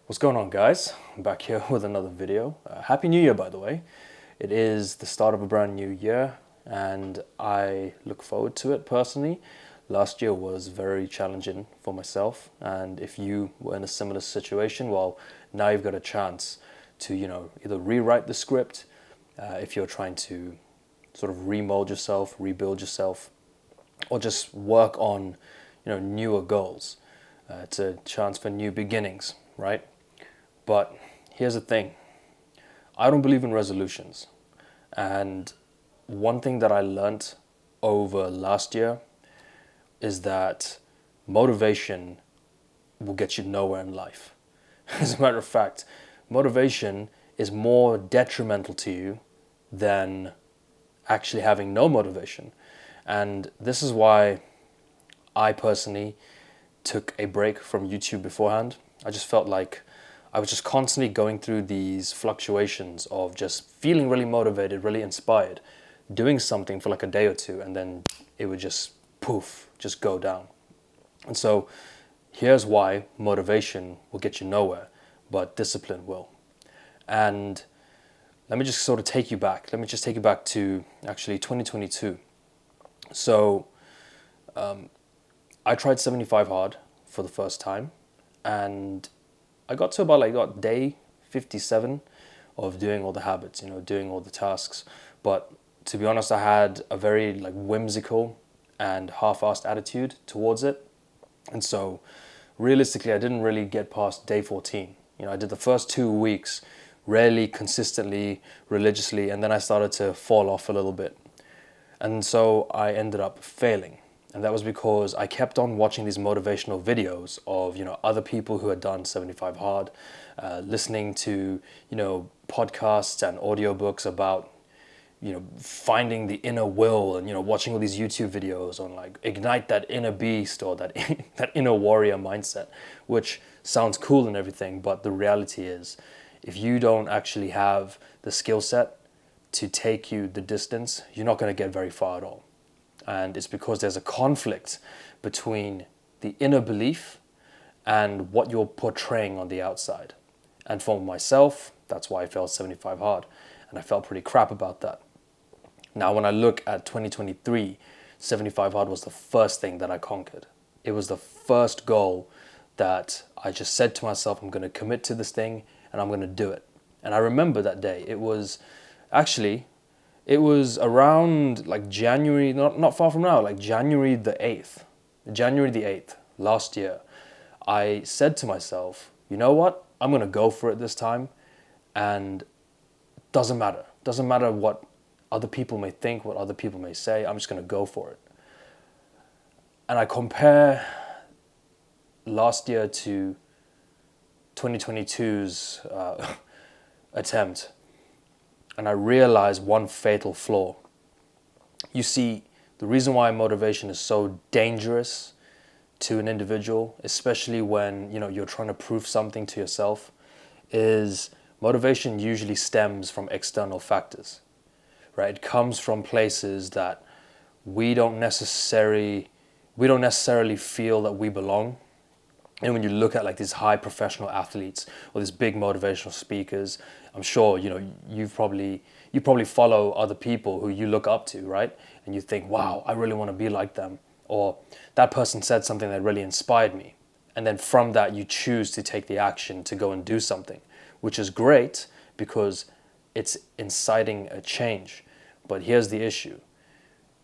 What's going on, guys? I'm back here with another video. Happy New Year, by the way. It is the start of a brand new year and I look forward to it personally. Last year was very challenging for myself, and if you were in a similar situation, well, now you've got a chance to, either rewrite the script if you're trying to sort of remold yourself, rebuild yourself, or just work on, newer goals. It's a chance for new beginnings, right? But here's the thing. I don't believe in resolutions. And one thing that I learned over last year is that motivation will get you nowhere in life. As a matter of fact, motivation is more detrimental to you than actually having no motivation. And this is why I personally took a break from YouTube beforehand. I just felt like I was just constantly going through these fluctuations of just feeling really motivated, really inspired, doing something for like a day or two, and then it would just poof, just go down. And so here's why motivation will get you nowhere, but discipline will. And let me just sort of take you back. Let me just take you back to actually 2022. So I tried 75 hard for the first time, and I got to about day 57 of doing all the habits, doing all the tasks. But to be honest, I had a very whimsical and half-assed attitude towards it. And so realistically, I didn't really get past day 14. I did the first 2 weeks rarely, consistently, religiously, and then I started to fall off a little bit. And so I ended up failing. And that was because I kept on watching these motivational videos of, other people who had done 75 hard, listening to, podcasts and audiobooks about, finding the inner will, and, watching all these YouTube videos on ignite that inner beast or that, that inner warrior mindset, which sounds cool and everything. But the reality is, if you don't actually have the skill set to take you the distance, you're not going to get very far at all. And it's because there's a conflict between the inner belief and what you're portraying on the outside. And for myself, that's why I failed 75 hard. And I felt pretty crap about that. Now, when I look at 2023, 75 hard was the first thing that I conquered. It was the first goal that I just said to myself, I'm going to commit to this thing and I'm going to do it. And I remember that day. It was around January, not far from now, January the 8th, last year. I said to myself, you know what? I'm going to go for it this time. And doesn't matter what other people may think, what other people may say. I'm just going to go for it. And I compare last year to 2022's attempt. And I realized one fatal flaw. You see, the reason why motivation is so dangerous to an individual, especially when you're trying to prove something to yourself, is motivation usually stems from external factors, right? It comes from places that we don't necessarily feel that we belong. And when you look at these high professional athletes or these big motivational speakers, I'm sure you probably follow other people who you look up to, right? And you think, wow, I really want to be like them, or that person said something that really inspired me. And then from that, you choose to take the action to go and do something, which is great because it's inciting a change. But here's the issue.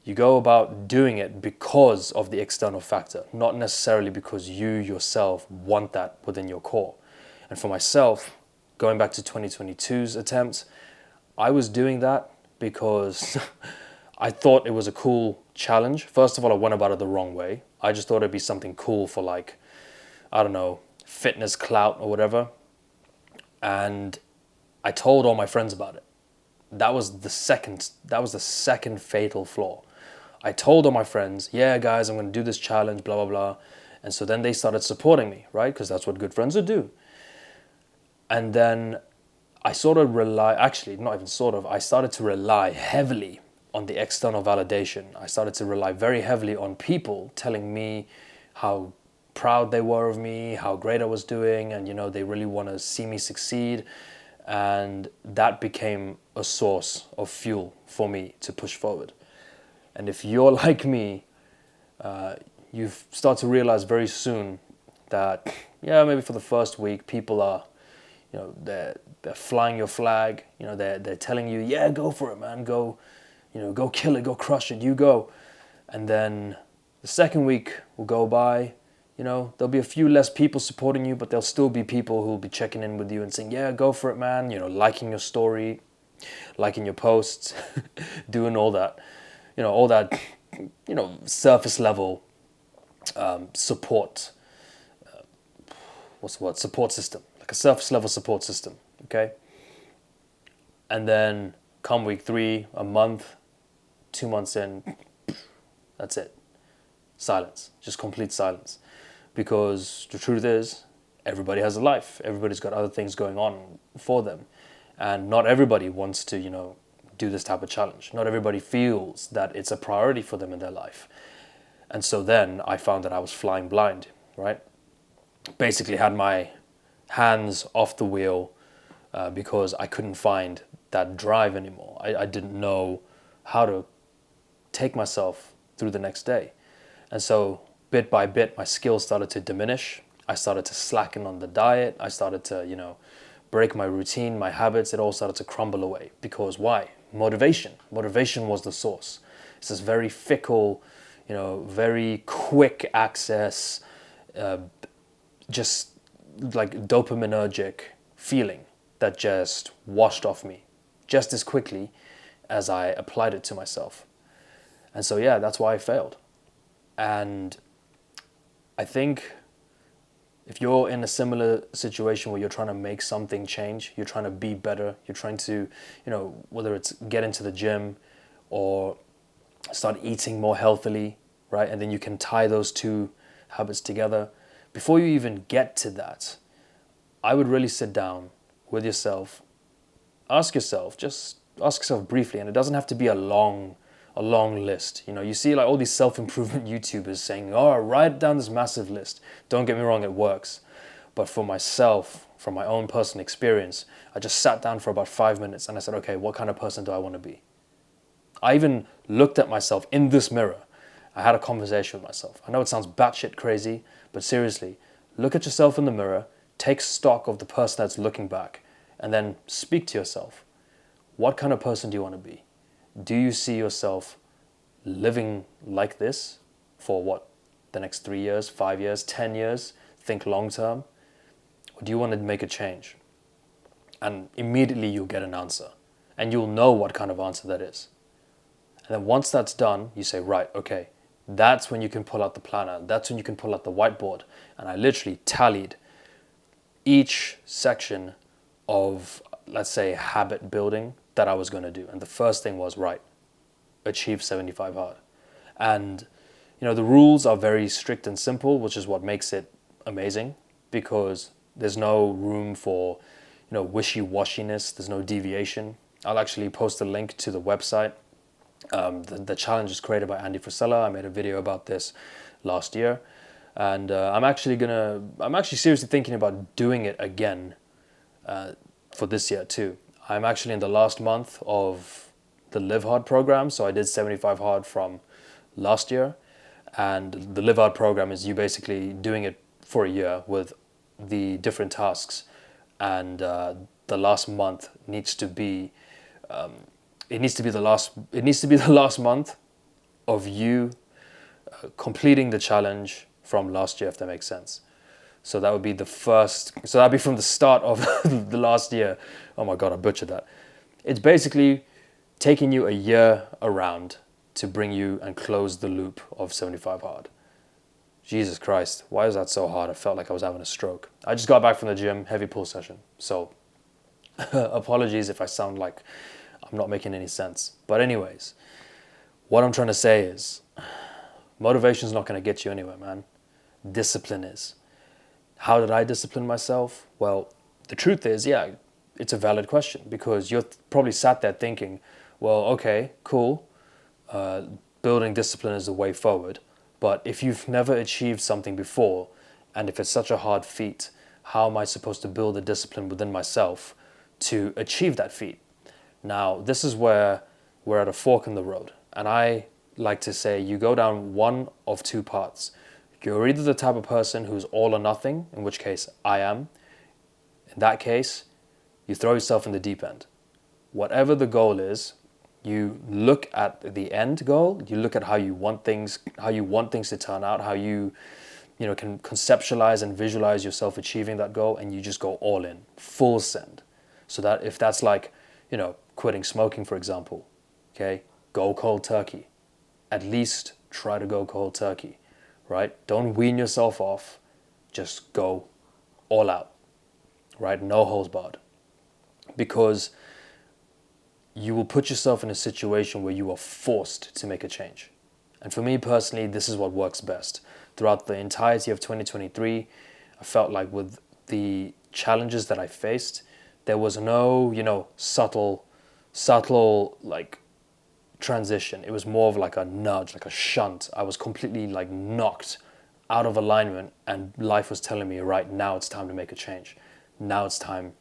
You go about doing it because of the external factor, not necessarily because you yourself want that within your core. And for myself, going back to 2022's attempt, I was doing that because I thought it was a cool challenge. First of all, I went about it the wrong way. I just thought it'd be something cool for I don't know, fitness clout or whatever. And I told all my friends about it. That was the second fatal flaw. I told all my friends, yeah, guys, I'm going to do this challenge, blah, blah, blah. And so then they started supporting me, right? Because that's what good friends would do. And then I started to rely heavily on the external validation. I started to rely very heavily on people telling me how proud they were of me, how great I was doing, and they really want to see me succeed. And that became a source of fuel for me to push forward. And if you're like me, you start to realize very soon that, yeah, maybe for the first week, people are, they're flying your flag. They're telling you, yeah, go for it, man, go, go kill it, go crush it, you go. And then the second week will go by. There'll be a few less people supporting you, but there'll still be people who will be checking in with you and saying, yeah, go for it, man. Liking your story, liking your posts, doing all that, surface level support. What's the word? Support system, like a surface level support system. Okay. And then come week 3, a month, 2 months in, that's it. Silence, just complete silence. Because the truth is, everybody has a life. Everybody's got other things going on for them. And not everybody wants to, do this type of challenge. Not everybody feels that it's a priority for them in their life. And so then I found that I was flying blind, right? Basically had my hands off the wheel because I couldn't find that drive anymore. I didn't know how to take myself through the next day. And so bit by bit, my skills started to diminish. I started to slacken on the diet. I started to, break my routine, my habits. It all started to crumble away. Because why? Motivation. Motivation was the source. It's this very fickle, very quick access, just like dopaminergic feeling that just washed off me just as quickly as I applied it to myself. And so, yeah, that's why I failed. And I think if you're in a similar situation where you're trying to make something change, you're trying to be better, you're trying to, whether it's get into the gym or start eating more healthily, right? And then you can tie those two habits together. Before you even get to that, I would really sit down with yourself, just ask yourself briefly, and it doesn't have to be a long list. You see like all these self-improvement YouTubers saying, oh, write down this massive list. Don't get me wrong, it works. But for myself, from my own personal experience, I just sat down for about 5 minutes and I said, okay, what kind of person do I want to be? I even looked at myself in this mirror. I had a conversation with myself. I know it sounds batshit crazy, but seriously, look at yourself in the mirror, take stock of the person that's looking back, and then speak to yourself. What kind of person do you want to be? Do you see yourself living like this for what? The next 3 years, 5 years, 10 years? Think long term? Or do you want to make a change? And immediately you'll get an answer. And you'll know what kind of answer that is. And then once that's done, you say, right, okay, that's when you can pull out the planner. That's when you can pull out the whiteboard. And I literally tallied each section of, let's say, habit building that I was going to do. And the first thing was, right, achieve 75 hard. And, the rules are very strict and simple, which is what makes it amazing, because there's no room for, wishy-washiness. There's no deviation. I'll actually post a link to the website. The challenge is created by Andy Frisella. I made a video about this last year. And I'm actually seriously thinking about doing it again for this year too. I'm actually in the last month of the Live Hard program. So I did 75 hard from last year. And the Live Hard program is you basically doing it for a year with the different tasks. And the last month needs to be, it needs to be the last month of you completing the challenge from last year, if that makes sense. So that would be so that'd be from the start of the last year. Oh my God, I butchered that. It's basically taking you a year around to bring you and close the loop of 75 hard. Jesus Christ, why is that so hard? I felt like I was having a stroke. I just got back from the gym, heavy pull session. So apologies if I sound like I'm not making any sense. But anyways, what I'm trying to say is motivation's not going to get you anywhere, man. Discipline is. How did I discipline myself? Well, the truth is, yeah, it's a valid question, because you're probably sat there thinking, well, okay, cool. Building discipline is the way forward. But if you've never achieved something before, And if it's such a hard feat, how am I supposed to build a discipline within myself to achieve that feat? Now, this is where we're at a fork in the road. And I like to say you go down one of two paths. You're either the type of person who's all or nothing, in which case I am. In that case, you throw yourself in the deep end. Whatever the goal is, you look at the end goal, you look at how you want things to turn out, how you can conceptualize and visualize yourself achieving that goal, and you just go all in, full send. So that if that's like, quitting smoking, for example, okay, go cold turkey. At least try to go cold turkey, right? Don't wean yourself off, just go all out, right? No holds barred. Because you will put yourself in a situation where you are forced to make a change. And for me personally, this is what works best. Throughout the entirety of 2023, I felt like with the challenges that I faced, there was no, subtle like transition. It was more of like a nudge, like a shunt. I was completely like knocked out of alignment, and life was telling me, right, now it's time to make a change. Now it's time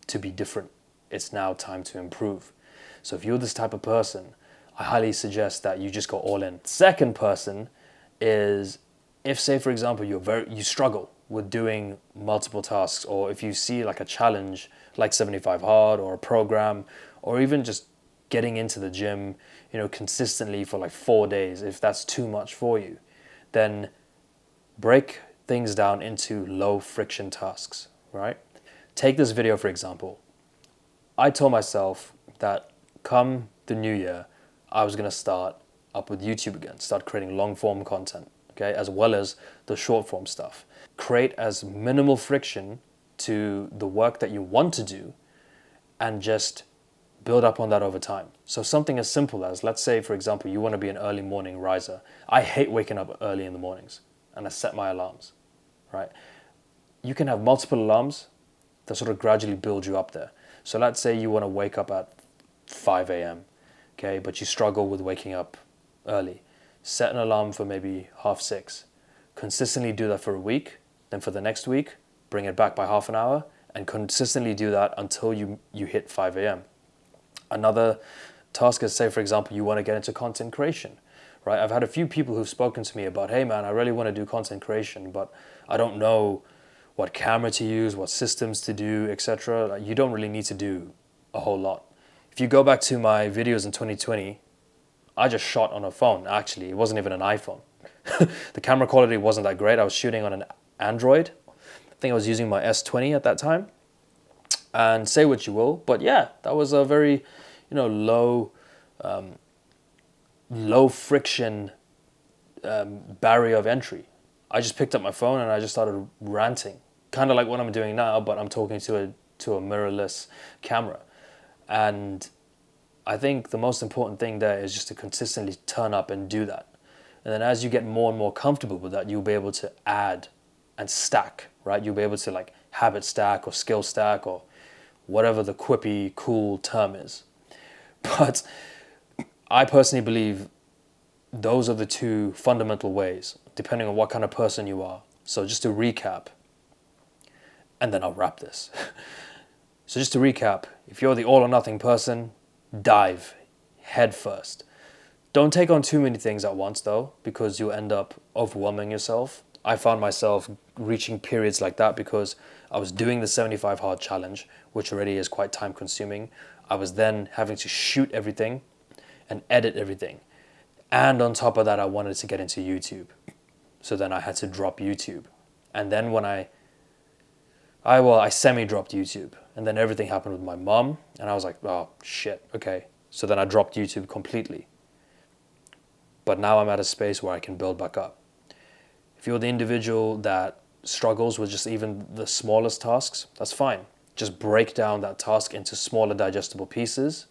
to be different. It's now time to improve. So if you're this type of person, I highly suggest that you just go all in. Second person is if, say, for example, you struggle with doing multiple tasks, or if you see like a challenge like 75 hard or a program, or even just getting into the gym, consistently for like 4 days, if that's too much for you, then break things down into low friction tasks, right? Take this video, for example. I told myself that come the new year, I was going to start up with YouTube again, start creating long form content, okay, as well as the short form stuff. Create as minimal friction to the work that you want to do and just build up on that over time. So something as simple as, let's say, for example, you want to be an early morning riser. I hate waking up early in the mornings, and I set my alarms, right? You can have multiple alarms that sort of gradually build you up there. So let's say you want to wake up at 5 a.m., okay, but you struggle with waking up early. Set an alarm for maybe 5:30. Consistently do that for a week. Then for the next week, bring it back by half an hour, and consistently do that until you hit 5 a.m. Another task is, say, for example, you want to get into content creation, right? I've had a few people who've spoken to me about, hey man, I really want to do content creation, but I don't know what camera to use, what systems to do, etc. You don't really need to do a whole lot. If you go back to my videos in 2020, I just shot on a phone, actually. It wasn't even an iPhone. The camera quality wasn't that great. I was shooting on an Android. I think I was using my S20 at that time. And say what you will, but yeah, that was a very, low friction barrier of entry. I just picked up my phone and I just started ranting, kind of like what I'm doing now, but I'm talking to a mirrorless camera. And I think the most important thing there is just to consistently turn up and do that. And then as you get more and more comfortable with that, you'll be able to add and stack, right? You'll be able to like habit stack or skill stack or whatever the quippy, cool term is. But I personally believe those are the two fundamental ways, depending on what kind of person you are. So just to recap, and then I'll wrap this. So just to recap, if you're the all or nothing person, dive head first. Don't take on too many things at once though, because you'll end up overwhelming yourself. I found myself reaching periods like that because I was doing the 75 hard challenge, which already is quite time consuming. I was then having to shoot everything and edit everything. And on top of that, I wanted to get into YouTube. So then I had to drop YouTube. And then when I semi-dropped YouTube. And then everything happened with my mom. And I was like, oh, shit, okay. So then I dropped YouTube completely. But now I'm at a space where I can build back up. If you're the individual that struggles with just even the smallest tasks, that's fine. Just break down that task into smaller digestible pieces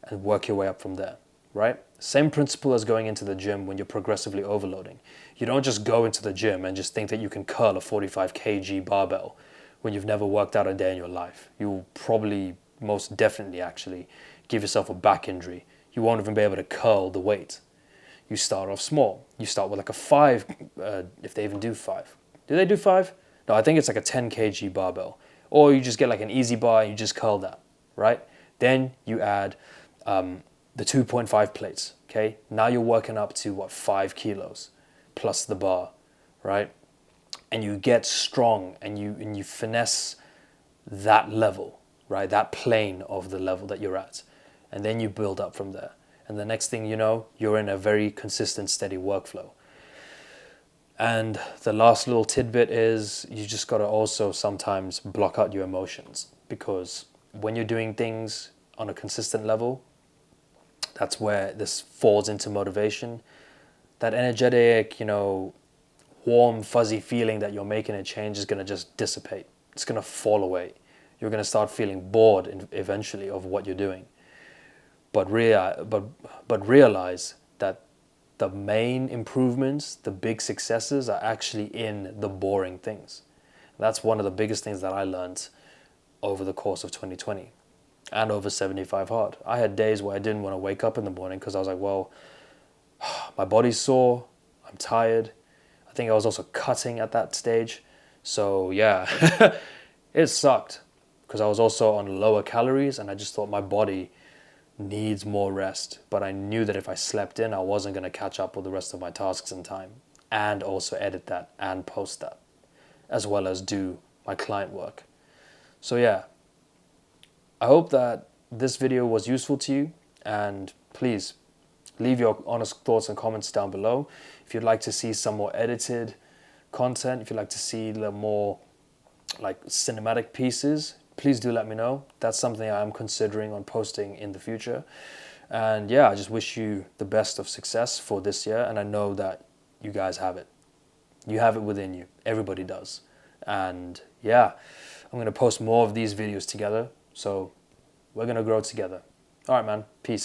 and work your way up from there, right? Same principle as going into the gym when you're progressively overloading. You don't just go into the gym and just think that you can curl a 45 kg barbell when you've never worked out a day in your life. You'll probably, most definitely actually, give yourself a back injury. You won't even be able to curl the weight. You start off small. You start with like a 5, if they even do 5. Do they do 5? No, I think it's like a 10 kg barbell. Or you just get like an easy bar and you just curl that, right? Then you add the 2.5 plates, okay? Now you're working up to what, 5 kilos plus the bar, right? And you get strong and you finesse that level, right? That plane of the level that you're at. And then you build up from there. And the next thing you know, you're in a very consistent, steady workflow. And the last little tidbit is you just got to also sometimes block out your emotions, because when you're doing things on a consistent level, that's where this falls into motivation. That energetic, warm, fuzzy feeling that you're making a change is going to just dissipate. It's going to fall away. You're going to start feeling bored eventually of what you're doing. But realize that the main improvements, the big successes are actually in the boring things. That's one of the biggest things that I learned over the course of 2020 and over 75 Hard. I had days where I didn't want to wake up in the morning because I was like, well, my body's sore, I'm tired. I think I was also cutting at that stage. So yeah, it sucked because I was also on lower calories and I just thought my body needs more rest. But I knew that if I slept in, I wasn't going to catch up with the rest of my tasks in time, and also edit that and post that, as well as do my client work. So yeah, I hope that this video was useful to you, and please leave your honest thoughts and comments down below. If you'd like to see some more edited content, if you'd like to see the more like cinematic pieces, please do let me know. That's something I'm considering on posting in the future. And yeah, I just wish you the best of success for this year. And I know that you guys have it. You have it within you. Everybody does. And yeah, I'm going to post more of these videos together. So we're going to grow together. All right, man. Peace.